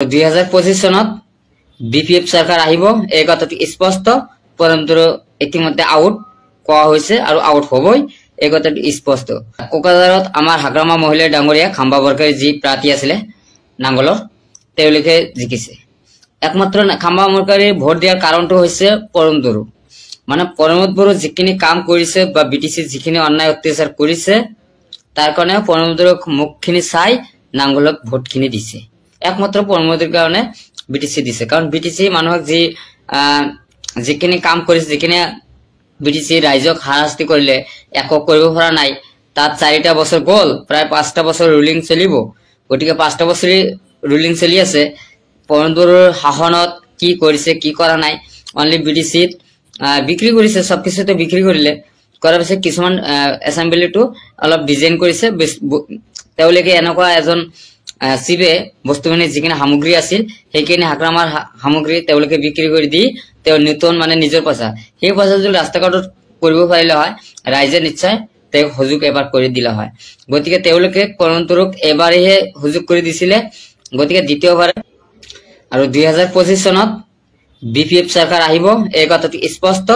2025 চনত বিপিএফ চৰকাৰ আহিব এই কথাটো স্পষ্ট পৰন্তু ইতিমধ্যে আউট কোৱা হৈছে আৰু আউট হ'বই এই কথাটো স্পষ্ট কোকৰাঝাৰত আমাৰ হাগ্ৰামা মহিলা ডাঙৰীয়া খাম্বা বৰকাৰী যি প্ৰাৰ্থী আছিল নাঙ্গলৰ তেওঁলোকে জিকিছে একমাত্ৰ খাম্বা বৰকাৰী ভোট দিয়াৰ কাৰণটো হৈছে পৰমদৰু মানে পৰমদৰু যিখিনি কাম কৰিছে বা বিটিসি যিখিনি অন্যায় অত্যাচাৰ কৰিছে তাৰ কাৰণে পৰমদৰুৰ মুখখিনি চাই নাঙ্গলক ভোটখিনি দিছে একমাত্ৰ পৰমদৰুৰ কাৰণে বিটিসি দিছে কাৰণ বিটিসি মানুহক যি যিখিনি কাম কৰিছে যিখিনি বিটিসি ৰাইজক হাৰাস্তি কৰিলে একো কৰিব পৰা নাই তাত 4টা বছৰ গল প্ৰায় 5টা বছৰ ৰুলিং চলিব গটিকে 5টা বছৰ ৰুলিং চলি আছে পৰমদৰুৰ শাসনত কি কৰিছে কি কৰা নাই অনলি বিটিসি বিক্ৰী কৰিছে সব কিছুতে বিক্ৰী কৰিলে কৰাৰ পিছত কিছুমান এসেম্বলিটো অলপ ডিজাইন কৰিছে তেওঁলোকে এনেকুৱা এজন সিবে বস্তুখিনি যিখিনি সামগ্ৰী আছিল সেইখিনি হাগ্ৰামাৰ সামগ্ৰী তেওঁলোকে বিক্ৰী কৰি দি তেওঁ নতুন মানে নিজৰ পইচা সেই পইচা যদি ৰাস্তাঘাটত কৰিব পাৰিলে হয় ৰাইজে নিশ্চয় তেওঁ হুজুক এবাৰ কৰি দিলা হয় গতিকে তেওঁলোকে পৰমদৰুক এবাৰহে হুজুক কৰি দিছিলে গতিকে দ্বিতীয়বাৰ আৰু 2025 চনত বিপিএফ চৰকাৰ আহিব এই কথাটো স্পষ্ট